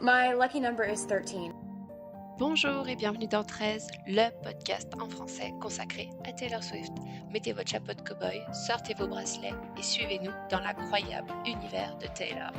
My lucky number is 13. Bonjour et bienvenue dans 13, le podcast en français consacré à Taylor Swift. Mettez votre chapeau de cow-boy, sortez vos bracelets et suivez-nous dans l'incroyable univers de Taylor.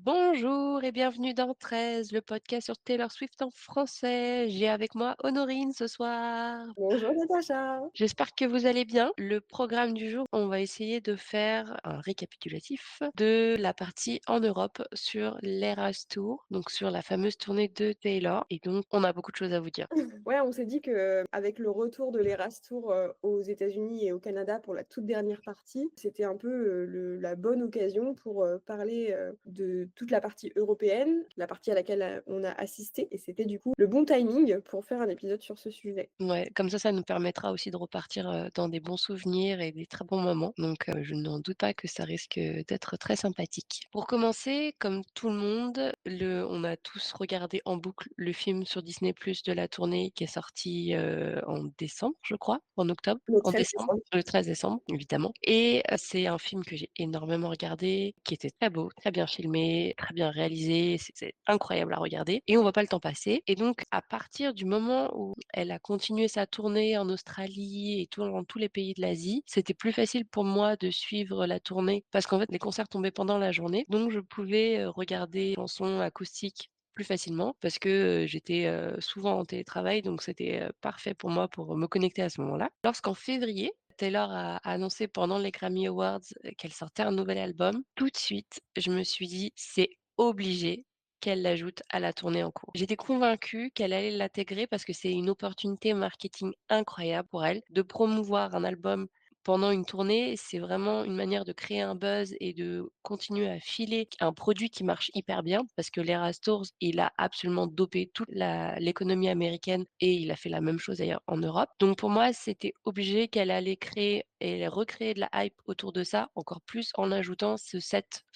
Bonjour et bienvenue dans 13, le podcast sur Taylor Swift en français. J'ai avec moi Honorine ce soir. Bonjour Natacha. J'espère que vous allez bien. Le programme du jour, on va essayer de faire un récapitulatif de la partie en Europe sur l'Eras Tour, donc sur la fameuse tournée de Taylor. Et donc, on a beaucoup de choses à vous dire. Ouais, on s'est dit que avec le retour de l'Eras Tour aux États-Unis et au Canada pour la toute dernière partie, c'était un peu la bonne occasion pour parler de toute la partie européenne, la partie à laquelle on a assisté. Et c'était du coup le bon timing pour faire un épisode sur ce sujet. Ouais, comme ça nous permettra aussi de repartir dans des bons souvenirs et des très bons moments. Donc, je n'en doute pas que ça risque d'être très sympathique. Pour commencer, comme tout le monde, on a tous regardé en boucle le film sur Disney+ de la tournée qui est sorti en décembre, je crois, en octobre, Le en 13 décembre, le 13 décembre, évidemment. Et c'est un film que j'ai énormément regardé, qui était très beau, très bien filmé, très bien réalisé. C'est incroyable à regarder. Et on voit pas le temps passer. Et donc, à partir du moment où elle a continué sa tournée en Australie et dans tous les pays de l'Asie, c'était plus facile pour moi de suivre la tournée parce qu'en fait, les concerts tombaient pendant la journée. Donc, je pouvais regarder les chansons acoustiques plus facilement parce que j'étais souvent en télétravail, donc c'était parfait pour moi pour me connecter à ce moment-là. Lorsqu'en février, Taylor a annoncé pendant les Grammy Awards qu'elle sortait un nouvel album, tout de suite, je me suis dit, c'est obligé qu'elle l'ajoute à la tournée en cours. J'étais convaincue qu'elle allait l'intégrer parce que c'est une opportunité marketing incroyable pour elle de promouvoir un album pendant une tournée. C'est vraiment une manière de créer un buzz et de continuer à filer un produit qui marche hyper bien parce que l'Eras Tour, il a absolument dopé toute l'économie américaine et il a fait la même chose d'ailleurs en Europe. Donc pour moi, c'était obligé qu'elle allait créer et recréer de la hype autour de ça, encore plus en ajoutant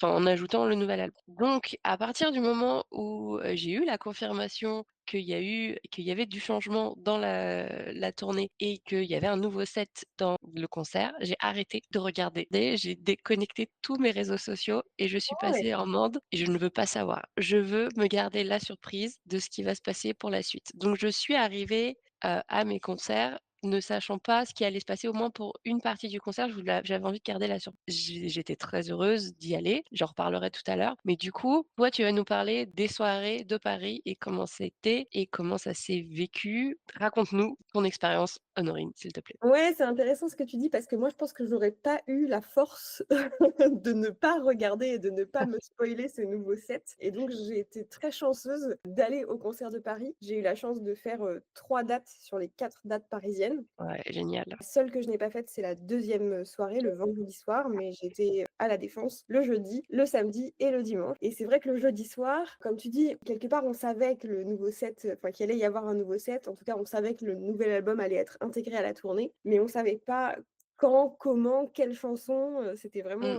en ajoutant le nouvel album. Donc, à partir du moment où j'ai eu la confirmation qu'il y avait du changement dans la tournée et qu'il y avait un nouveau set dans le concert, j'ai arrêté de regarder. J'ai déconnecté tous mes réseaux sociaux et je suis Ouais. passée en mode et je ne veux pas savoir. Je veux me garder la surprise de ce qui va se passer pour la suite. Donc, je suis arrivée à mes concerts ne sachant pas ce qui allait se passer, au moins pour une partie du concert, j'avais envie de garder la surprise. J'étais très heureuse d'y aller, j'en reparlerai tout à l'heure. Mais du coup, toi, tu vas nous parler des soirées de Paris et comment c'était et comment ça s'est vécu. Raconte-nous ton expérience, Honorine, s'il te plaît. Ouais, c'est intéressant ce que tu dis parce que moi je pense que j'aurais pas eu la force de ne pas regarder et de ne pas me spoiler ce nouveau set. Et donc j'ai été très chanceuse d'aller au concert de Paris. J'ai eu la chance de faire 3 dates sur les 4 dates parisiennes. Ouais, génial. La seule que je n'ai pas faite, c'est la deuxième soirée, le vendredi soir, mais j'étais à la Défense le jeudi, le samedi et le dimanche. Et c'est vrai que le jeudi soir, comme tu dis, quelque part on savait que le nouveau set, enfin qu'il allait y avoir un nouveau set. En tout cas, on savait que le nouvel album allait être intégré à la tournée, mais on savait pas quand, comment, quelle chanson. C'était Mm, vraiment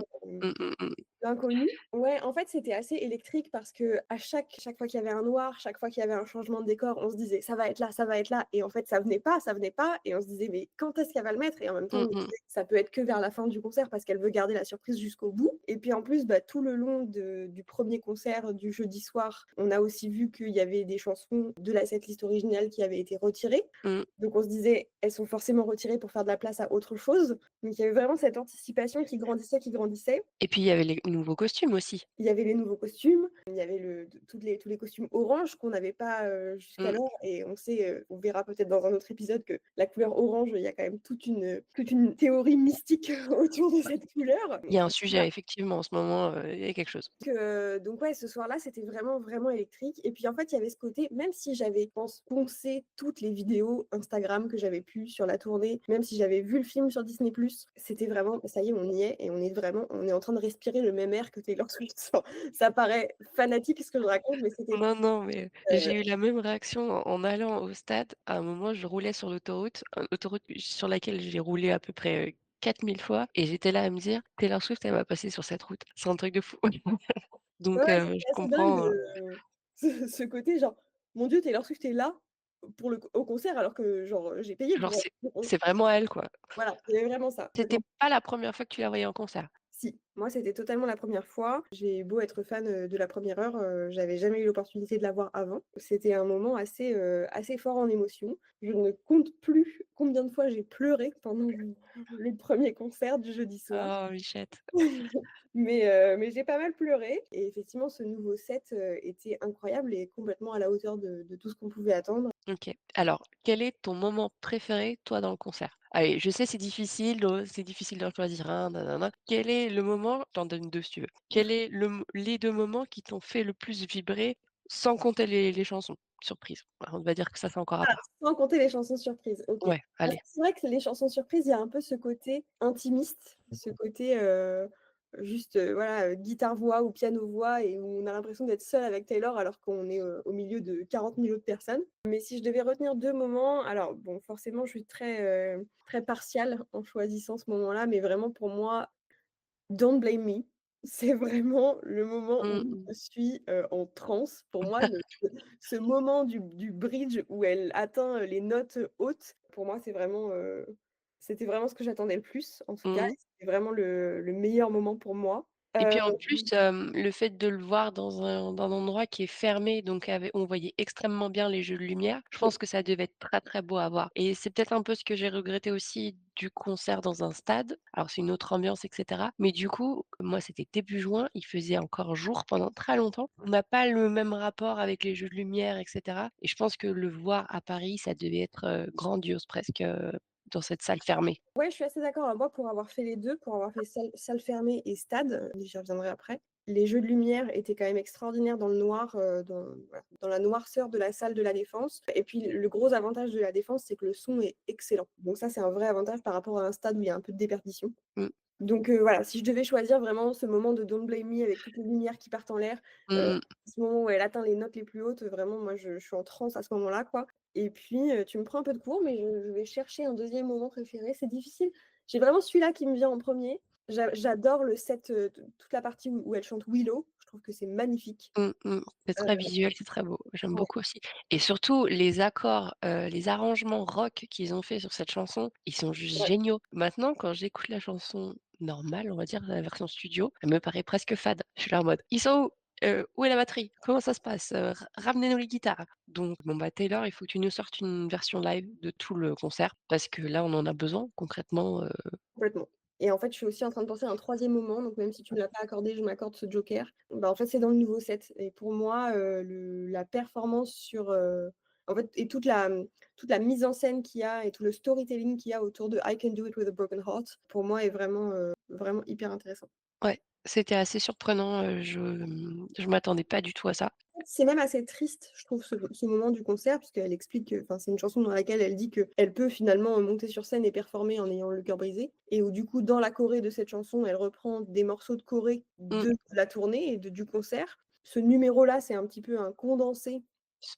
mm. l'inconnu. Ouais, en fait, c'était assez électrique parce que à chaque fois qu'il y avait un noir, chaque fois qu'il y avait un changement de décor, on se disait ça va être là, ça va être là. Et en fait, ça venait pas, ça venait pas. Et on se disait mais quand est-ce qu'elle va le mettre? Et en même temps, on se disait, ça peut être que vers la fin du concert parce qu'elle veut garder la surprise jusqu'au bout. Et puis en plus, tout le long du premier concert du jeudi soir, on a aussi vu qu'il y avait des chansons de la setlist originale qui avaient été retirées. Donc on se disait, elles sont forcément retirées pour faire de la place à autre chose. Donc il y avait vraiment cette anticipation qui grandissait, qui grandissait. Et puis, il y avait les nouveaux costumes aussi. Il y avait les nouveaux costumes, il y avait tous les costumes orange qu'on n'avait pas jusqu'alors. Et on sait, on verra peut-être dans un autre épisode que la couleur orange, il y a quand même toute une théorie mystique autour de cette couleur. Il y a un sujet, effectivement, en ce moment, il y a quelque chose. Donc ouais, ce soir-là, c'était vraiment, vraiment électrique. Et puis en fait, il y avait ce côté, même si j'avais, je pense, poncé toutes les vidéos Instagram que j'avais pu sur la tournée, même si j'avais vu le film sur Disney+, c'était vraiment, ça y est, on y est, et on est en train de respirer le même air que Taylor Swift. Ça paraît fanatique ce que je raconte, mais c'était... Non, mais j'ai eu la même réaction en allant au stade. À un moment, je roulais sur l'autoroute sur laquelle j'ai roulé à peu près 4000 fois, et j'étais là à me dire, Taylor Swift, elle va passer sur cette route. C'est un truc de fou. Donc, Ouais, je c'était assez dingue, comprends. ce côté, genre, mon Dieu, Taylor Swift est là au concert alors que, genre, j'ai payé Genre, pour... c'est vraiment elle, quoi. Voilà, il y avait vraiment ça. C'était pas la première fois que tu la voyais en concert. Si, moi, c'était totalement la première fois. J'ai beau être fan, de la première heure, j'avais jamais eu l'opportunité de la voir avant. C'était un moment assez fort en émotion. Je ne compte plus combien de fois j'ai pleuré pendant le premier concert du jeudi soir. Oh, Bichette. Mais j'ai pas mal pleuré et effectivement ce nouveau set, était incroyable et complètement à la hauteur de tout ce qu'on pouvait attendre. OK. Alors, quel est ton moment préféré, toi, dans le concert? Allez, je sais, c'est difficile d'en choisir un, nin. Quel est le moment je t'en donne 2 si tu veux. Quel est les 2 moments qui t'ont fait le plus vibrer, sans compter les chansons surprises? On va dire que ça, c'est encore à Ah, part. sans compter les chansons surprises, OK. Ouais, Parce allez. que c'est vrai que les chansons surprises, il y a un peu ce côté intimiste, ce côté, juste, voilà, guitare-voix ou piano-voix et où on a l'impression d'être seul avec Taylor alors qu'on est, au milieu de 40 000 autres personnes. Mais si je devais retenir 2 moments, alors bon, forcément, je suis très partiale en choisissant ce moment-là, mais vraiment pour moi, Don't Blame Me, c'est vraiment le moment où Mmh. je suis, en transe. Pour moi, ce moment du bridge où elle atteint, les notes hautes, pour moi, c'était vraiment ce que j'attendais le plus, en tout cas, Mmh. et c'était vraiment le meilleur moment pour moi. Et Heu, puis en plus, le fait de le voir dans un endroit qui est fermé, donc avec on voyait extrêmement bien les jeux de lumière, je pense que ça devait être très, très beau à voir et c'est peut-être un peu ce que j'ai regretté aussi du concert dans un stade. Alors c'est une autre ambiance et cetera, mais du coup, moi c'était début juin, il faisait encore jour pendant très longtemps. On n'a pas le même rapport avec les jeux de lumière et cetera et je pense que le voir à Paris, ça devait être, grandiose presque, dans cette salle fermée. Ouais, je suis assez d'accord. Moi, pour avoir fait les 2, pour avoir fait salle fermée et stade, j'y reviendrai après, les jeux de lumière étaient quand même extraordinaires dans le noir, voilà, dans la noirceur de la salle de la Défense et puis le gros avantage de la Défense, c'est que le son est excellent. Donc ça, c'est un vrai avantage par rapport à un stade où il y a un peu de déperdition. Mmh. Donc voilà, si je devais choisir vraiment ce moment de Don't Blame Me avec toutes les lumières qui partent en l'air, Mmh mh. ce moment où elle atteint les notes les plus hautes, vraiment moi je suis en transe à ce moment-là, quoi. Et puis, tu me prends un peu de cours, mais je vais chercher un deuxième moment préféré, c'est difficile. J'ai vraiment celui-là qui me vient en premier. J'adore le set, t toute la partie où elle chante Willow, je trouve que c'est magnifique. Mmh mh. C'est Heu, très visuel, c'est très beau. J'aime ouais, beaucoup aussi et surtout les accords, les arrangements rock qu'ils ont fait sur cette chanson, ils sont juste ouais, géniaux. Maintenant, quand j'écoute la chanson normale, on va dire, la version studio, elle me paraît presque fade. Je suis là en mode: «Ils sont où? Où est la batterie? Comment ça se passe? Ramenez-nous les guitares». Donc bon, bah, Taylor, il faut que tu nous sortes une version live de tout le concert parce que là, on en a besoin concrètement, complètement. Et en fait, je suis aussi en train de penser à un troisième moment, donc même si tu me l'as pas accordé, je m'accorde ce joker. Bah, en fait, c'est dans le nouveau set et pour moi, le la performance sur, en fait et toute la mise en scène qu'il y a et tout le storytelling qu'il y a autour de I Can Do It With a Broken Heart, pour moi est vraiment, vraiment hyper intéressant. ouais, c'était assez surprenant, je m'attendais pas du tout à ça. C'est même assez triste, je trouve, ce moment du concert, puisqu'elle explique que enfin, c'est une chanson dans laquelle elle dit qu'elle peut finalement monter sur scène et performer en ayant le cœur brisé et où du coup, dans la choré de cette chanson, elle reprend des morceaux de choré Mmh. de la tournée et de du concert. Ce numéro-là, c'est un petit peu un condensé.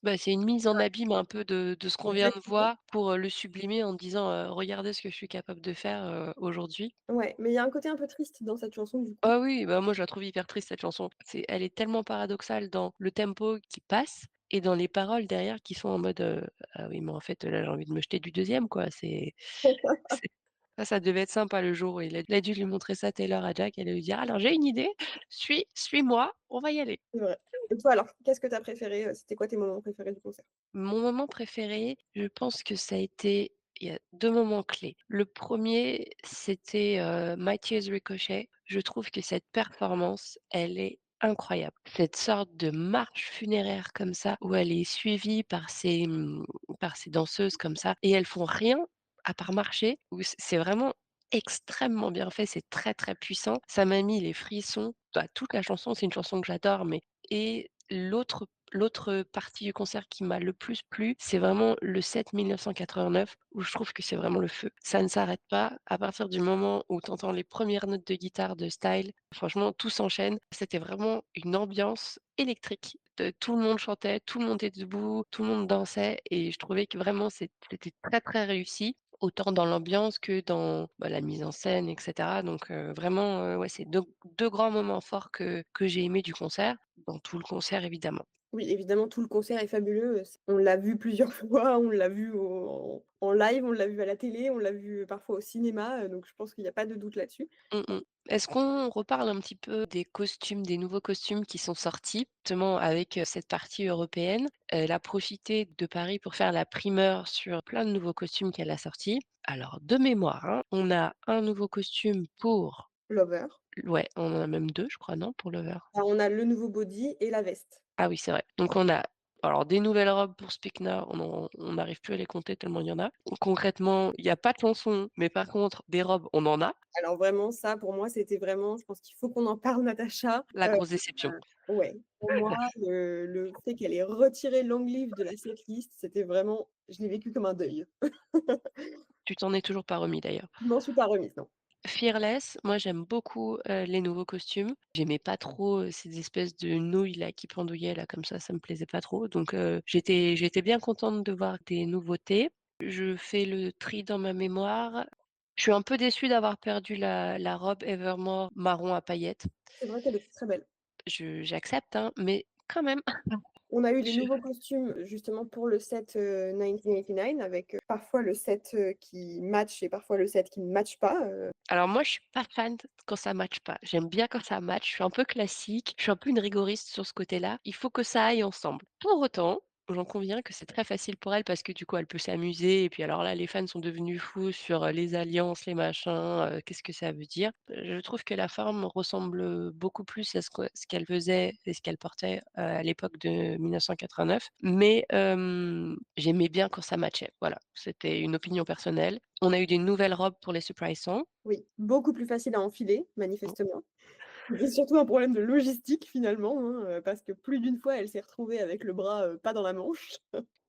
Bah, c'est une mise en abîme un peu de ce qu'on vient de Exactement. voir pour, le sublimer en disant, «Regardez ce que je suis capable de faire, aujourd'hui». Ouais, mais il y a un côté un peu triste dans cette chanson, du coup. Ah oui, bah, moi je la trouve hyper triste cette chanson. Elle est tellement paradoxale dans le tempo qui passe et dans les paroles derrière qui sont en mode, «Ah oui, mais en fait, là, j'ai envie de me jeter du deuxième quoi». C'est ça devait être sympa le jour où il a dû lui montrer ça Taylor à Jack, elle a dû lui dire: «Alors j'ai une idée, suis-moi, on va y aller». C'est vrai. Et toi alors, qu'est-ce que tu as préféré, c'était quoi tes moments préférés du concert? Mon moment préféré, je pense que ça a été il y a 2 moments clés. Le premier, c'était, My Tears Ricochet. Je trouve que cette performance, elle est incroyable. Cette sorte de marche funéraire comme ça, où elle est suivie par ces danseuses comme ça et elles font rien à part marcher, où c'est vraiment extrêmement bien fait, c'est très, très puissant. Ça m'a mis les frissons. Bah, toute la chanson, c'est une chanson que j'adore, mais et l'autre partie du concert qui m'a le plus plu, c'est vraiment le set 1989 où je trouve que c'est vraiment le feu. Ça ne s'arrête pas. À partir du moment où tu entends les premières notes de guitare de Style, franchement, tout s'enchaîne. C'était vraiment une ambiance électrique. Tout le monde chantait, tout le monde était debout, tout le monde dansait et je trouvais que vraiment c'était très, très réussi, autant dans l'ambiance que dans, bah, la mise en scène et cetera. Donc vraiment, ouais, c'est deux grands moments forts que j'ai aimés du concert. Dans tout le concert évidemment. Oui, évidemment, tout le concert est fabuleux, on l'a vu plusieurs fois, on l'a vu en live, on l'a vu à la télé, on l'a vu, parfois au cinéma, donc je pense qu'il y a pas de doute là-dessus. Mmh mh. Est-ce qu'on reparle un petit peu des costumes, des nouveaux costumes qui sont sortis, justement avec, cette partie européenne? Elle a profité de Paris pour faire la primeur sur plein de nouveaux costumes qu'elle a sortis. Alors de mémoire, hein, on a un nouveau costume pour Lover. ouais, on en a même 2, je crois, non, pour Lover? Ah, on a le nouveau body et la veste. Ah oui, c'est vrai. Donc on a alors des nouvelles robes pour Speak Now, on n'arrive plus à les compter tellement il y en a. Concrètement, il y a pas de chansons, mais par contre des robes, on en a. Alors vraiment ça, pour moi, c'était vraiment je pense qu'il faut qu'on en parle Natacha. La grosse déception. Ouais, pour moi, le fait qu'elle ait retiré Long Live de la setlist, c'était vraiment je l'ai vécu comme un deuil. Tu t'en es toujours pas remis d'ailleurs. Je m'en suis pas remise, non. Fearless, moi j'aime beaucoup, les nouveaux costumes. J'aimais pas trop, ces espèces de nouilles là qui pendouillaient là comme ça me plaisait pas trop donc j'étais bien contente de voir des nouveautés. Je fais le tri dans ma mémoire. Je suis un peu déçue d'avoir perdu la robe Evermore marron à paillettes. C'est vrai qu'elle était très belle. J'accepte, hein, mais quand même, On a eu des je nouveaux costumes justement pour le set, 1989 avec, parfois le set, qui match et parfois le set qui ne match pas, alors moi je suis pas fan quand ça matche pas. J'aime bien quand ça match, je suis un peu classique, je suis un peu une rigoriste sur ce côté-là. Il faut que ça aille ensemble. Pour autant, j'en conviens que c'est très facile pour elle parce que du coup elle peut s'amuser et puis alors là les fans sont devenus fous sur, les alliances, les machins, qu'est-ce que ça veut dire? Je trouve que la forme ressemble, beaucoup plus à ce qu'elle faisait et ce qu'elle portait, à l'époque de 1989. Mais, j'aimais bien quand ça matchait, voilà. C'était une opinion personnelle. On a eu des nouvelles robes pour les surprise songs. oui, beaucoup plus facile à enfiler manifestement. C'était surtout un problème de logistique finalement, hein, parce que plus d'une fois elle s'est retrouvée avec le bras, pas dans la manche.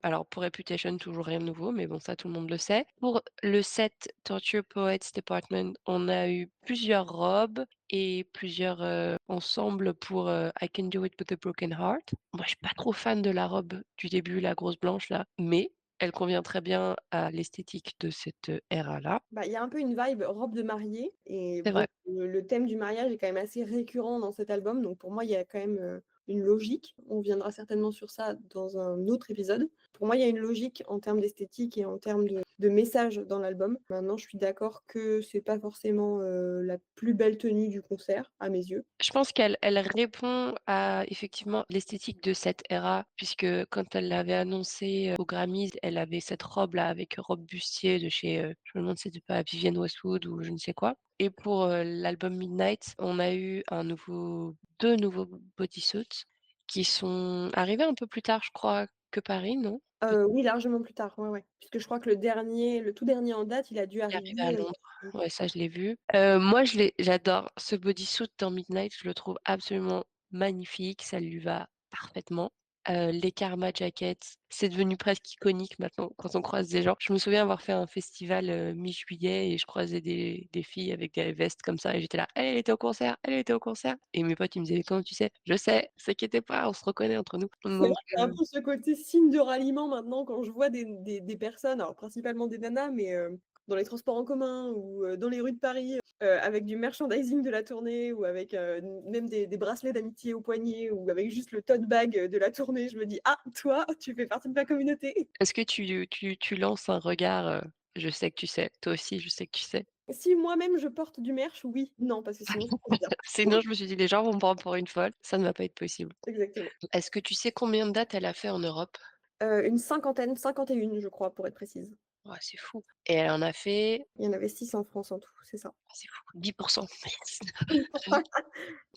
Alors pour Reputation, toujours rien de nouveau, mais bon, ça tout le monde le sait. Pour le set Torture Poets Department, on a eu plusieurs robes et plusieurs, ensembles pour, I Can Do It With a Broken Heart. Moi, je suis pas trop fan de la robe du début, la grosse blanche là, mais elle convient très bien à l'esthétique de cette, ère-là. Bah, il y a un peu une vibe robe de mariée et C'est bon, vrai. le thème du mariage est quand même assez récurrent dans cet album, donc pour moi, il y a quand même, une logique. On viendra certainement sur ça dans un autre épisode. Pour moi, il y a une logique en termes d'esthétique et en termes de message dans l'album. Maintenant, je suis d'accord que c'est pas forcément, la plus belle tenue du concert, à mes yeux. Je pense qu'elle répond à effectivement l'esthétique de cette ère puisque quand elle l'avait annoncé, aux Grammys, elle avait cette robe-là avec robe bustier de chez, je me demande si c'était pas Vivienne Westwood ou je ne sais quoi et pour, l'album Midnight, on a eu 2 nouveaux bodysuits qui sont arrivés un peu plus tard, je crois, que Paris, non? Oui, largement plus tard, ouais, ouais. Puisque je crois que le tout dernier en date, il a dû Il est arrivé à arriver, Londres. Ouais, ça, je l'ai vu. Moi, j'adore ce bodysuit dans Midnight, je le trouve absolument magnifique, ça lui va parfaitement. Les Karma jackets, c'est devenu presque iconique maintenant quand on croise des gens. Je me souviens avoir fait un festival, mi-juillet et je croisais des filles avec des vestes comme ça et j'étais là: «Elle était au concert, elle était au concert» et mes potes, ils me disaient: «Comment tu sais?» «Je sais, s'inquiétez pas, on se reconnaît entre nous». C'est vrai Donc qu'il y a un peu ce côté signe de ralliement maintenant quand je vois des personnes, alors principalement des nanas, mais dans les transports en commun ou dans les rues de Paris, avec du merchandising de la tournée ou avec, même des bracelets d'amitié au poignet ou avec juste le tote bag, de la tournée. Je me dis: «Ah, toi, tu fais partie de ma communauté». est-ce que tu lances un regard, «Je sais que tu sais», toi aussi, je sais que tu sais? Si moi-même je porte du merch, oui. Non, parce que sinon c'est pas bien. Sinon, je me suis dit: «Les gens vont me prendre pour une folle, ça ne va pas être possible». Exactement. Est-ce que tu sais combien de dates elle a fait en Europe? Une cinquantaine, 51 je crois pour être précise. Ouais, c'est fou et elle en a fait Il y en avait 6 en France en tout, c'est ça. c'est fou, 10.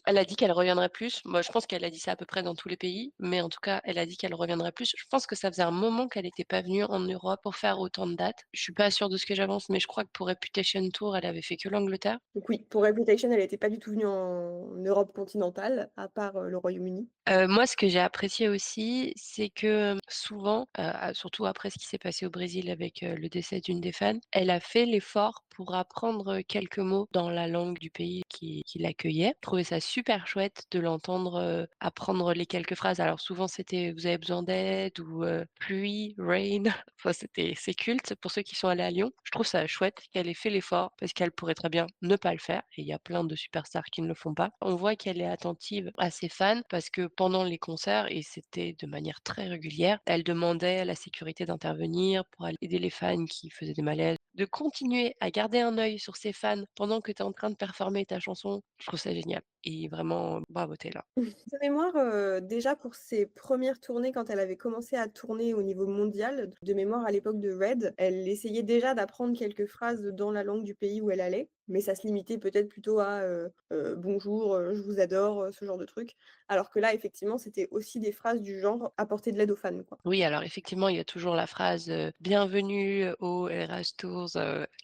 Elle a dit qu'elle reviendrait plus. Moi, je pense qu'elle a dit ça à peu près dans tous les pays, mais en tout cas, elle a dit qu'elle reviendrait plus. Je pense que ça faisait un moment qu'elle était pas venue en Europe pour faire autant de dates. Je suis pas sûre de ce que j'avance, mais je crois que pour Reputation Tour, elle avait fait que l'Angleterre. Donc oui, pour Reputation, elle était pas du tout venue en Europe continentale, à part, le Royaume-Uni. Moi, ce que j'ai apprécié aussi, c'est que, souvent, surtout après ce qui s'est passé au Brésil avec, le décès d'une des fans, elle a fait l'effort pour apprendre, quelques mots dans la langue du pays qui l'accueillait. Je trouvais ça super chouette de l'entendre, apprendre les quelques phrases. Alors souvent, c'était: «Vous avez besoin d'aide» ou, «Pluie», «rain», enfin, c'est culte pour ceux qui sont allés à Lyon. Je trouve ça chouette qu'elle ait fait l'effort parce qu'elle pourrait très bien ne pas le faire et il y a plein de superstars qui ne le font pas. On voit qu'elle est attentive à ses fans parce que pendant les concerts et c'était de manière très régulière, elle demandait à la sécurité d'intervenir pour aller aider les fans qui faisaient des malaises de continuer à garder un œil sur ses fans pendant que tu es en train de performer ta chanson, je trouve ça génial et vraiment bravo Taylor. De mémoire, déjà pour ses premières tournées, quand elle avait commencé à tourner au niveau mondial, de mémoire à l'époque de Red, elle essayait déjà d'apprendre quelques phrases dans la langue du pays où elle allait, mais ça se limitait peut-être plutôt à, «Bonjour, je vous adore», ce genre de trucs. Alors que là, effectivement, c'était aussi des phrases du genre apporter de l'aide aux fans, quoi. Oui, alors effectivement, il y a toujours la phrase, «Bienvenue au Eras Tours»,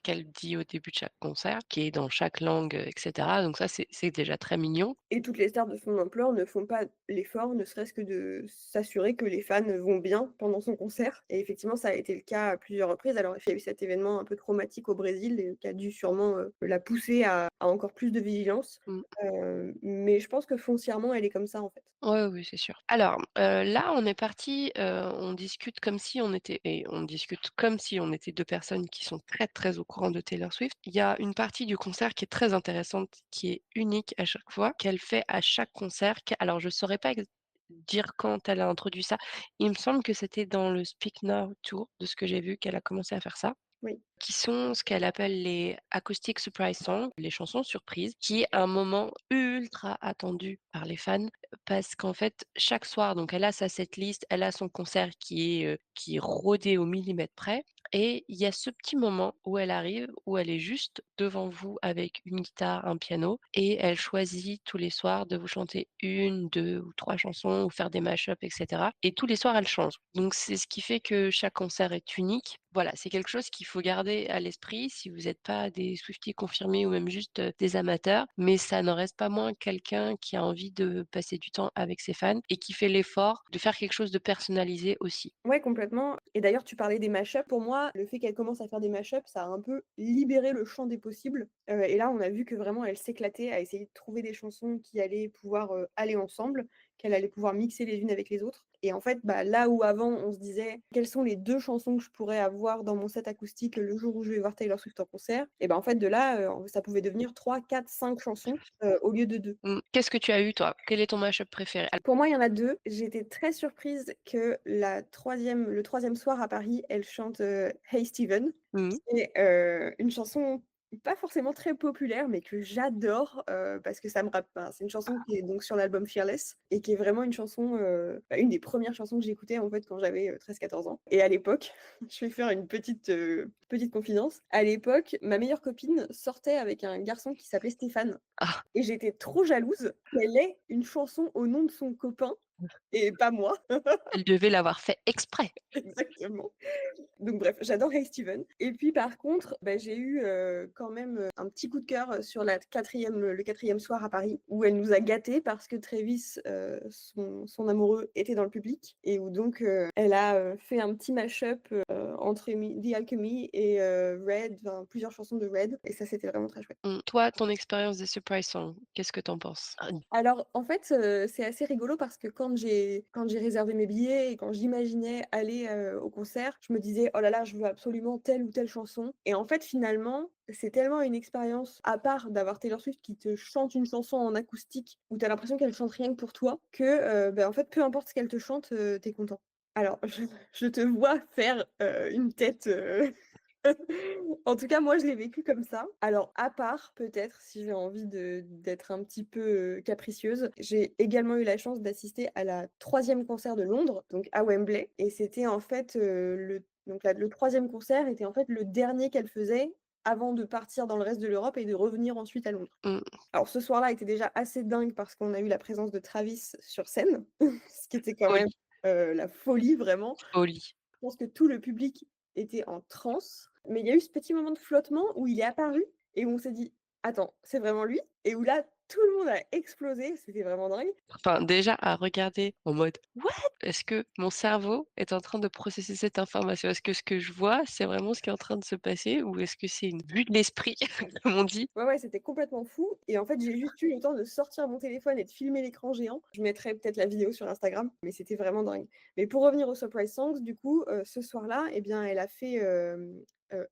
qu'elle dit au début de chaque concert, qui est dans chaque langue, et cetera. Donc ça, c'est déjà très mignon. Et toutes les stars de son ampleur ne font pas l'effort, ne serait-ce que de s'assurer que les fans vont bien pendant son concert et effectivement, ça a été le cas à plusieurs reprises. Alors, il y a eu cet événement un peu traumatique au Brésil et qui a dû sûrement, la pousser à encore plus de vigilance, Mmh. mais je pense que foncièrement, elle est comme ça, en fait. Ouais, oui, c'est sûr. Alors, là, on est parti, on discute comme si on était 2 personnes qui sont très, très au courant de Taylor Swift. Il y a une partie du concert qui est très intéressante, qui est unique à chaque fois, qu'elle fait à chaque concert, alors je saurais pas dire quand elle a introduit ça. Il me semble que c'était dans le Speak Now Tour, de ce que j'ai vu, qu'elle a commencé à faire ça. Oui. Qui sont ce qu'elle appelle les acoustic surprise songs, les chansons surprises, qui est un moment ultra attendu par les fans parce qu'en fait, chaque soir, donc elle a sa setlist, elle a son concert qui est rodé au millimètre près et il y a ce petit moment où elle arrive, où elle est juste devant vous avec une guitare, un piano et elle choisit tous les soirs de vous chanter une, 2 ou 3 chansons ou faire des mash-up et cetera et tous les soirs, elle change. Donc c'est ce qui fait que chaque concert est unique. Voilà, c'est quelque chose qu'il faut garder à l'esprit si vous êtes pas des Swifties confirmés ou même juste, des amateurs, mais ça n'en reste pas moins quelqu'un qui a envie de passer du temps avec ses fans et qui fait l'effort de faire quelque chose de personnalisé aussi. Ouais, complètement et d'ailleurs, tu parlais des mash Pour moi, le fait qu'elle commence à faire des mash ça a un peu libéré le champ des possibles, et là, on a vu que vraiment elle s'éclatait à essayer de trouver des chansons qui allaient pouvoir, aller ensemble, qu'elle allait pouvoir mixer les unes avec les autres et en fait, bah, là où avant on se disait: «Quelles sont les 2 chansons que je pourrais avoir dans mon set acoustique le jour où je vais voir Taylor Swift en concert?» et ben, en fait, de là, ça pouvait devenir 3, 4, 5 chansons, au lieu de 2. Mmh, qu'est-ce que tu as eu toi? Quel est ton mashup préféré? Pour moi, il y en a 2. J'étais très surprise que le troisième soir à Paris, elle chante, Hey Steven, Mmh. qui est, une chanson pas forcément très populaire, mais que j'adore, parce que ça me rapp enfin, c'est une chanson qui est donc sur l'album Fearless et qui est vraiment une chanson, une des premières chansons que j'écoutais, en fait, quand j'avais, 13-14 ans et à l'époque, je vais faire une petite confidence. À l'époque, ma meilleure copine sortait avec un garçon qui s'appelait Stéphane Ah, et j'étais trop jalouse qu'elle ait une chanson au nom de son copain et pas moi. elle devait l'avoir fait exprès. Exactement. Donc bref, j'adore Hey Steven et puis par contre, bah, j'ai eu, quand même, un petit coup de cœur, sur le quatrième soir à Paris où elle nous a gâtés parce que Travis, son amoureux était dans le public et où donc, elle a, fait un petit mash-up, entre The Alchemy et Red, enfin plusieurs chansons de Red et ça c'était vraiment très chouette. Mmh, toi, ton expérience des surprise songs, qu'est-ce que tu en penses? Ah, Alors, en fait, c'est assez rigolo parce que quand j'ai réservé mes billets et quand j'imaginais aller, au concert, je me disais: «Oh là là, je veux absolument telle ou telle chanson» et en fait, finalement, c'est tellement une expérience à part d'avoir Taylor Swift qui te chante une chanson en acoustique où tu as l'impression qu'elle chante rien que pour toi que, bah, en fait, peu importe ce qu'elle te chante, tu es content. Alors, je te vois faire, une tête, en tout cas, moi, je l'ai vécu comme ça. Alors, à part, peut-être, si j'ai envie d'être un petit peu, capricieuse, j'ai également eu la chance d'assister à la troisième concert de Londres, donc à Wembley et c'était en fait, le 3e concert était en fait le dernier qu'elle faisait avant de partir dans le reste de l'Europe et de revenir ensuite à Londres. mmh, Alors ce soir-là était déjà assez dingue parce qu'on a eu la présence de Travis sur scène, ce qui était quand même, folie, la folie vraiment. folie. Je pense que tout le public était en transe, mais il y a eu ce petit moment de flottement où il est apparu et où on s'est dit: «Attends, c'est vraiment lui?» et où là, tout le monde a explosé, c'était vraiment dingue. Enfin, déjà à regarder en mode: «What? Est-ce que mon cerveau est en train de processer cette information? Est-ce que ce que je vois, c'est vraiment ce qui est en train de se passer ou est-ce que c'est une vue de l'esprit?» comme on dit. Ouais, ouais, c'était complètement fou et en fait, j'ai juste eu le temps de sortir mon téléphone et de filmer l'écran géant. Je mettrai peut-être la vidéo sur Instagram, mais c'était vraiment dingue. Mais pour revenir aux surprise songs, du coup, ce soir-là, eh bien, elle a fait,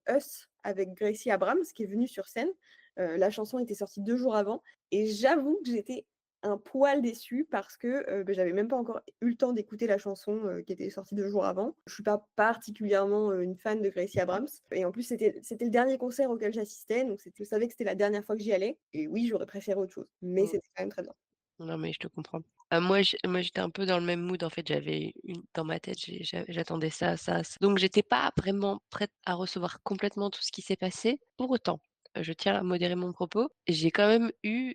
Us avec Gracie Abrams qui est venue sur scène. La chanson était sortie 2 jours avant et j'avoue que j'étais un poil déçue parce que, j'avais même pas encore eu le temps d'écouter la chanson, qui était sortie 2 jours avant. Je suis pas particulièrement, une fan de Gracie Abrams et en plus c'était le dernier concert auquel j'assistais, donc je savais que c'était la dernière fois que j'y allais et oui, j'aurais préféré autre chose, mais Mmh. c'était quand même très bien. Non, mais je te comprends. Moi, j'étais un peu dans le même mood, en fait, j'avais une dans ma tête, j'attendais ça, donc j'étais pas vraiment prête à recevoir complètement tout ce qui s'est passé. Pour autant, je tiens à modérer mon propos, j'ai quand même eu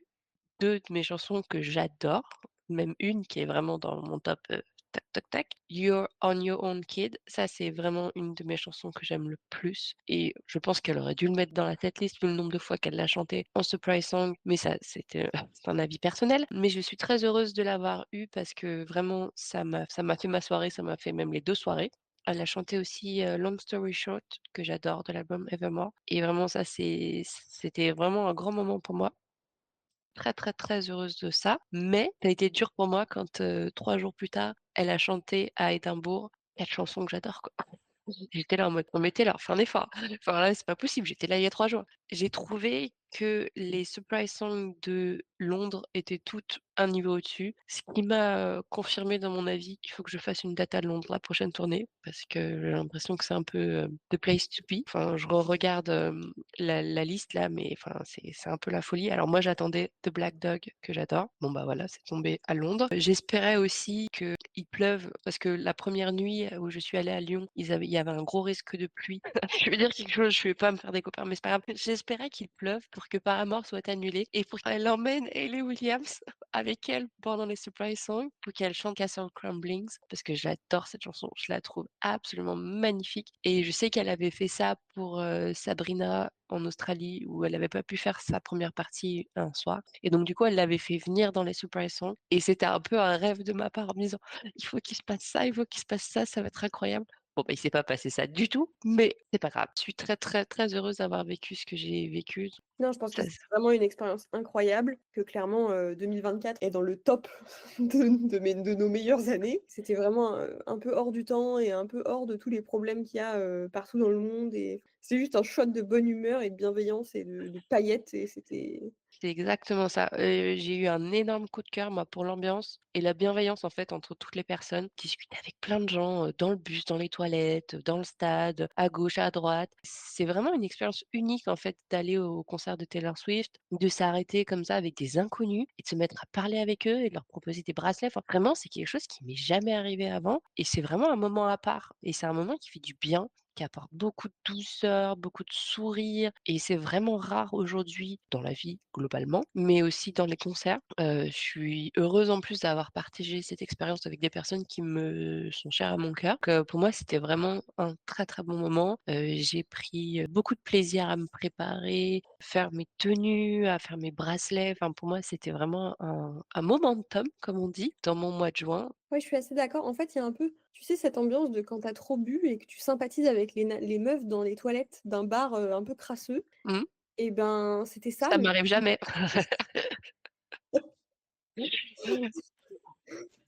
2 de mes chansons que j'adore, même une qui est vraiment dans mon top, tac, tac, tac. You're on Your Own Kid, ça c'est vraiment une de mes chansons que j'aime le plus et je pense qu'elle aurait dû le mettre dans la setlist vu le nombre de fois qu'elle l'a chanté en surprise song, mais ça c'était, c'est un avis personnel. Mais je suis très heureuse de l'avoir eu parce que vraiment ça m'a fait ma soirée, ça m'a fait même les 2 soirées. Elle a chanté aussi, Long Story Short que j'adore de l'album Evermore et vraiment ça c'était vraiment un grand moment pour moi. Très, très, très heureuse de ça, mais ça a été dur pour moi quand, 3 jours plus tard, elle a chanté à Édimbourg 4 chansons que j'adore, quoi. J'étais là en mode: «Non mais tu là, fais un effort». Enfin là, c'est pas possible, j'étais là il y a 3 jours. J'ai trouvé que les surprise songs de Londres étaient toutes un niveau au-dessus, ce qui m'a, confirmé dans mon avis qu'il faut que je fasse une date à Londres la prochaine tournée parce que j'ai l'impression que c'est un peu, the place to be. Enfin, je regarde la liste là, mais enfin, c'est un peu la folie. Alors moi, j'attendais The Black Dog que j'adore. Bon, bah, voilà, c'est tombé à Londres. J'espérais aussi qu'il pleuve parce que la première nuit où je suis allée à Lyon, il y avait un gros risque de pluie. Je vais dire quelque chose, je vais pas me faire des copains, mais c'est pas grave. J'espérais qu'il pleuve pour que Paramore soit annulé et pour qu'elle emmène Hayley Williams avec elle pendant les surprise songs pour qu'elle chante Castle Crumblings parce que j'adore cette chanson. Je la trouve absolument magnifique et je sais qu'elle avait fait ça pour, Sabrina en Australie où elle avait pas pu faire sa première partie un soir et donc du coup, elle l'avait fait venir dans les surprise songs et c'était un peu un rêve de ma part en me disant: «Il faut qu'il se passe ça, il faut qu'il se passe ça va être incroyable». Bon, bah, il s'est pas passé ça du tout, mais c'est pas grave. Je suis très, très, très heureuse d'avoir vécu ce que j'ai vécu. Non, je pense que Ça c'est vraiment une expérience incroyable, que clairement, 2024 est dans le top de nos meilleures années. C'était vraiment, un peu hors du temps et un peu hors de tous les problèmes qu'il y a, partout dans le monde et c'est juste un shot de bonne humeur et de bienveillance et de paillettes et c'était C'est exactement ça. J'ai eu un énorme coup de cœur, moi, pour l'ambiance et la bienveillance, en fait, entre toutes les personnes. Discuter avec plein de gens, dans le bus, dans les toilettes, dans le stade, à gauche, à droite. C'est vraiment une expérience unique, en fait, d'aller au concert de Taylor Swift, de s'arrêter comme ça avec des inconnus et de se mettre à parler avec eux et de leur proposer des bracelets. Enfin, vraiment, c'est quelque chose qui m'est jamais arrivé avant et c'est vraiment un moment à part et c'est un moment qui fait du bien, qui apporte beaucoup de douceur, beaucoup de sourire et c'est vraiment rare aujourd'hui dans la vie globalement, mais aussi dans les concerts. Je suis heureuse en plus d'avoir partagé cette expérience avec des personnes qui me sont chères à mon cœur. Que pour moi, c'était vraiment un très, très bon moment. J'ai pris, beaucoup de plaisir à me préparer, faire mes tenues, à faire mes bracelets. Enfin pour moi, c'était vraiment un momentum, comme on dit, dans mon mois de juin. ouais, je suis assez d'accord. En fait, il y a un peu, tu sais, cette ambiance de quand tu as trop bu et que tu sympathises avec les meufs dans les toilettes d'un bar, un peu crasseux Mmh. et ben, c'était ça, Ça mais m'arrive jamais.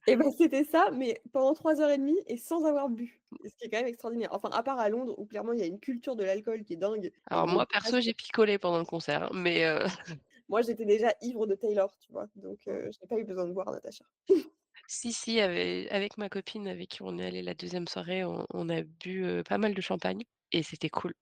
et ben, c'était ça, mais pendant 3 heures et demie et sans avoir bu. Ce qui est quand même extraordinaire. Enfin, à part à Londres où clairement il y a une culture de l'alcool qui est dingue et Alors où on moi peut perso, presque j'ai picolé pendant le concert, hein, mais moi j'étais déjà ivre de Taylor, tu vois? Donc je n'ai pas eu besoin de boire, Natacha. si, si, avec ma copine avec qui on est allé la deuxième soirée, on a bu, pas mal de champagne et c'était cool.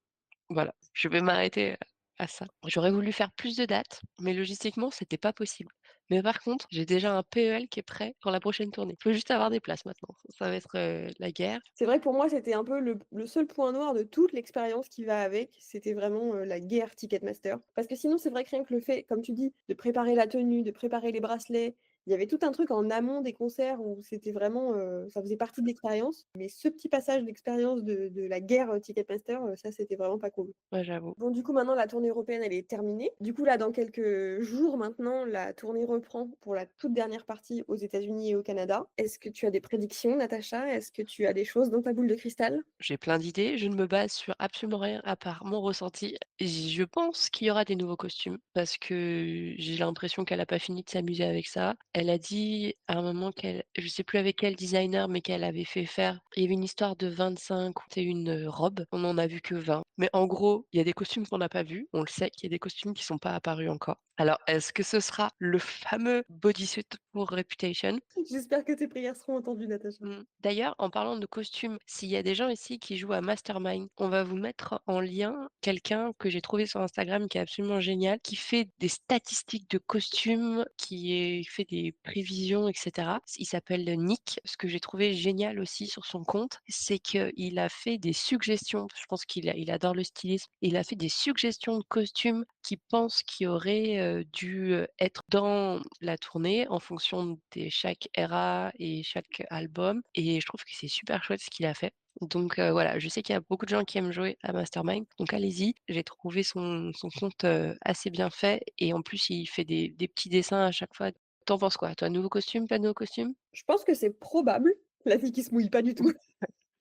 Voilà, je vais m'arrêter, à ça. J'aurais voulu faire plus de dates, mais logistiquement, c'était pas possible. Mais par contre, j'ai déjà un PEL qui est prêt pour la prochaine tournée. Faut juste avoir des places maintenant. Ça va être, la guerre. C'est vrai que pour moi, c'était un peu le seul point noir de toute l'expérience qui va avec, c'était vraiment, la guerre Ticketmaster. Parce que sinon, c'est vrai que rien que le fait, comme tu dis, de préparer la tenue, de préparer les bracelets, il y avait tout un truc en amont des concerts où c'était vraiment, ça faisait partie de l'expérience. Mais ce petit passage d'expérience de la guerre, Ticketmaster, ça, c'était vraiment pas cool. Ouais, j'avoue. Bon, du coup, maintenant, la tournée européenne, elle est terminée. Du coup, là, dans quelques jours maintenant, la tournée reprend pour la toute dernière partie aux États-Unis et au Canada. Est-ce que tu as des prédictions, Natacha? Est-ce que tu as des choses dans ta boule de cristal? J'ai plein d'idées, je ne me base sur absolument rien à part mon ressenti. Je pense qu'il y aura des nouveaux costumes parce que j'ai l'impression qu'elle a pas fini de s'amuser avec ça. Elle a dit à un moment qu'elle je sais plus avec quel designer, mais qu'elle avait fait faire il y avait une histoire de 25 et une robes. On en a vu que 20. Mais en gros, il y a des costumes qu'on n'a pas vus. On le sait qu'il y a des costumes qui sont pas apparus encore. Alors, est-ce que ce sera le fameux bodysuit pour Reputation? J'espère que tes prières seront entendues, Natacha. D'ailleurs, en parlant de costumes, s'il y a des gens ici qui jouent à Mastermind, on va vous mettre en lien quelqu'un que j'ai trouvé sur Instagram qui est absolument génial, qui fait des statistiques de costumes, fait des prévisions, et cetera. Il s'appelle Nick. Ce que j'ai trouvé génial aussi sur son compte, c'est qu'il a fait des suggestions. Je pense qu'il adore le stylisme. Il a fait des suggestions de costumes qu'il pense qui auraient dû être dans la tournée en fonction de chaque era et chaque album. Et je trouve que c'est super chouette ce qu'il a fait. Donc voilà, je sais qu'il y a beaucoup de gens qui aiment jouer à Mastermind, donc allez-y. J'ai trouvé son compte assez bien fait et en plus il fait des petits dessins à chaque fois. T'en penses quoi? Toi, nouveau costume, pas de nouveau costume? Je pense que c'est probable, la fille qui se mouille pas du tout.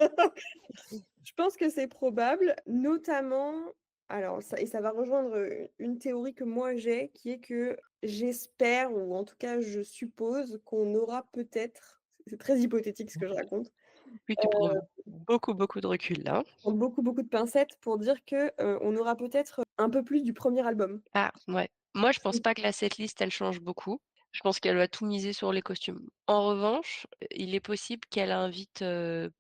Je pense que c'est probable, notamment alors ça va rejoindre, une théorie que moi j'ai, qui est que j'espère ou en tout cas je suppose qu'on aura peut-être, c'est très hypothétique ce que je raconte, Oui, tu prends beaucoup, beaucoup de recul là, hein. prends beaucoup, beaucoup de pincettes pour dire que, on aura peut-être un peu plus du premier album. Ah ouais. Moi, je pense pas que la setlist, elle change beaucoup. Je pense qu'elle va tout miser sur les costumes. En revanche, il est possible qu'elle invite,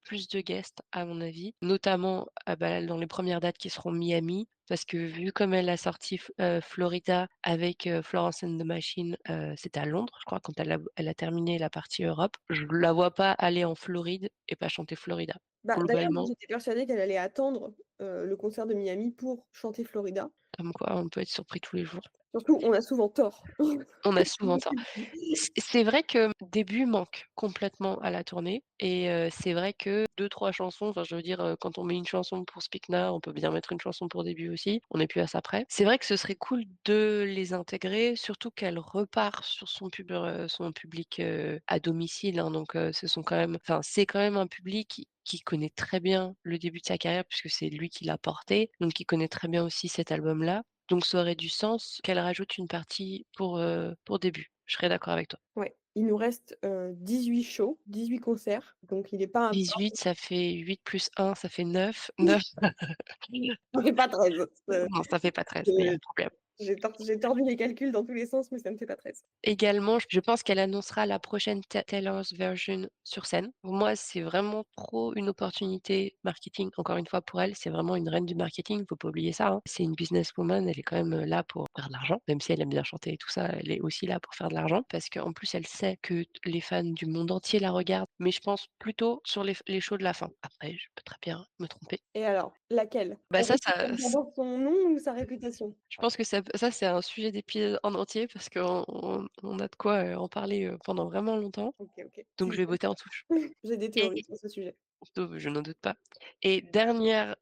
plus de guests, à mon avis, notamment, bah, dans les premières dates qui seront Miami, parce que vu comme elle a sorti Florida avec, Florence and the Machine, c'était à Londres, je crois, quand elle a terminé la partie Europe. Je la vois pas aller en Floride et pas chanter Florida. Bah, d'ailleurs, moi Globalement, j'étais persuadée qu'elle allait attendre, le concert de Miami pour chanter Florida. comme quoi on peut être surpris tous les jours. Surtout, on a souvent tort. On a souvent ça. C'est vrai que début manque complètement à la tournée et c'est vrai que 2-3 chansons, enfin je veux dire, quand on met une chanson pour Speak Now, on peut bien mettre une chanson pour début aussi, on n'est plus à ça près. C'est vrai que ce serait cool de les intégrer, surtout qu'elle repart sur son public, à domicile, hein, donc c'est quand même un public qui connaît très bien le début de sa carrière puisque c'est lui qui l'a porté, donc il connaît très bien aussi cet album-là. Donc ça aurait du sens qu'elle rajoute une partie pour début. Je serais d'accord avec toi. Ouais, il nous reste, 18 shows, 18 concerts, donc il est pas 18, ça fait 8 plus 1, ça fait 9. 9. ça fait pas 13. Non, ça fait pas 13, il y a un J'ai problème. j'ai tordu les calculs dans tous les sens, mais ça ne fait pas 13. Également, je pense qu'elle annoncera la prochaine Taylor's version sur scène. Pour moi, c'est vraiment trop une opportunité marketing, encore une fois pour elle, c'est vraiment une reine du marketing, faut pas oublier ça, hein. C'est une businesswoman, elle est quand même, là pour faire de l'argent, même si elle aime bien chanter et tout ça, elle est aussi là pour faire de l'argent parce qu'en plus elle sait que les fans du monde entier la regardent, mais je pense plutôt sur les shows de la fin. Après, je peux très bien me tromper. Et alors, laquelle? Bah On ça récupère d'abord son nom ou sa réputation? je pense que ça c'est un sujet d'épisode en entier parce qu'on a de quoi, en parler, pendant vraiment longtemps, OK, OK. donc Si, je vais botter en touche. j'ai des Et théories sur ce sujet. je n'en doute pas. Et dernière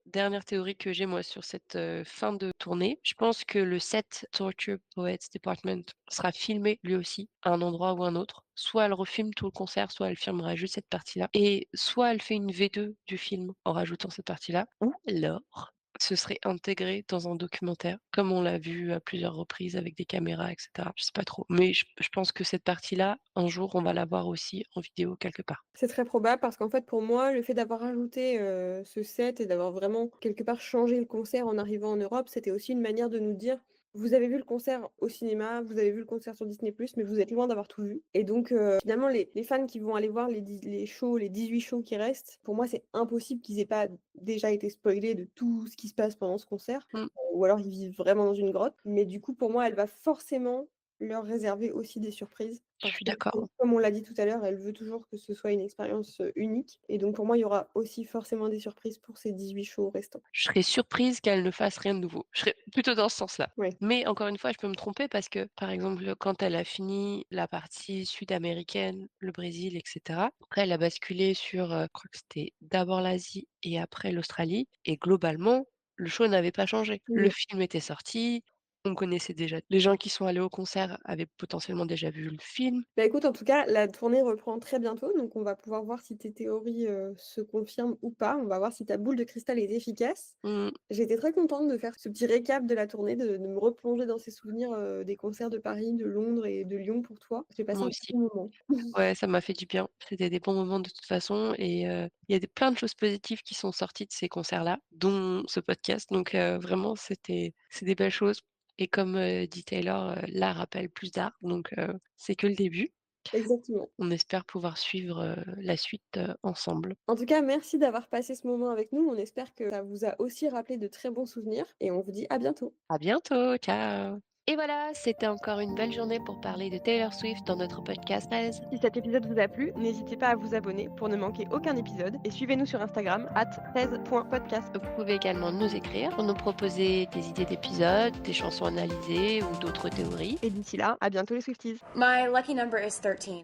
théorie que j'ai moi sur cette, fin de tournée, je pense que le set Torture Poets Department sera filmé lui aussi à un endroit ou un autre. Soit elle refilme tout le concert, soit elle filmera juste cette partie-là et soit elle fait une V2 du film en rajoutant cette partie-là ou alors ce serait intégré dans un documentaire, comme on l'a vu à plusieurs reprises avec des caméras et cetera. Je sais pas trop, mais je pense que cette partie-là, un jour, on va la voir aussi en vidéo quelque part. C'est très probable parce qu'en fait, pour moi, le fait d'avoir ajouté, ce set et d'avoir vraiment quelque part changé le concert en arrivant en Europe, c'était aussi une manière de nous dire: «Vous avez vu le concert au cinéma, vous avez vu le concert sur Disney+, mais vous êtes loin d'avoir tout vu» et donc finalement les fans qui vont aller voir les shows, les 18 shows qui restent, pour moi, c'est impossible qu'ils aient pas déjà été spoilés de tout ce qui se passe pendant ce concert, Mmh, ou alors ils vivent vraiment dans une grotte. Mais du coup, pour moi, elle va forcément leur réserver aussi des surprises je parce suis que, d'accord. comme on l'a dit tout à l'heure, elle veut toujours que ce soit une expérience, unique et donc pour moi, il y aura aussi forcément des surprises pour ces 18 shows restants. Je serais surprise qu'elle ne fasse rien de nouveau. Je serais plutôt dans ce sens-là. Ouais. Mais encore une fois, je peux me tromper parce que, par exemple, quand elle a fini la partie sud-américaine, le Brésil et cetera, après elle a basculé sur, je crois que c'était d'abord l'Asie et après l'Australie et globalement, le show n'avait pas changé. Le Non. film était sorti, on connaissait déjà les gens qui sont allés au concert avaient potentiellement déjà vu le film. Bah, écoute, en tout cas, la tournée reprend très bientôt, donc on va pouvoir voir si tes théories, se confirment ou pas. On va voir si ta boule de cristal est efficace. Mmh, J'étais très contente de faire ce petit récap de la tournée, de me replonger dans ces souvenirs, des concerts de Paris, de Londres et de Lyon pour toi. J'ai passé moi un aussi. bon moment. Ouais, ça m'a fait du bien. C'était des bons moments de toute façon et il y a plein de choses positives qui sont sorties de ces concerts-là, dont ce podcast donc vraiment c'est des belles choses. Et comme, dit Taylor, l'art appelle plus d'art, donc c'est que le début. Exactement. On espère pouvoir suivre, la suite, ensemble. En tout cas, merci d'avoir passé ce moment avec nous. On espère que ça vous a aussi rappelé de très bons souvenirs et on vous dit à bientôt. À bientôt, ciao! Et voilà, c'était encore une belle journée pour parler de Taylor Swift dans notre podcast 13. Si cet épisode vous a plu, n'hésitez pas à vous abonner pour ne manquer aucun épisode et suivez-nous sur Instagram @13.podcast. Vous pouvez également nous écrire pour nous proposer des idées d'épisodes, des chansons analysées ou d'autres théories. Et d'ici là, à bientôt les Swifties. My lucky number is 13.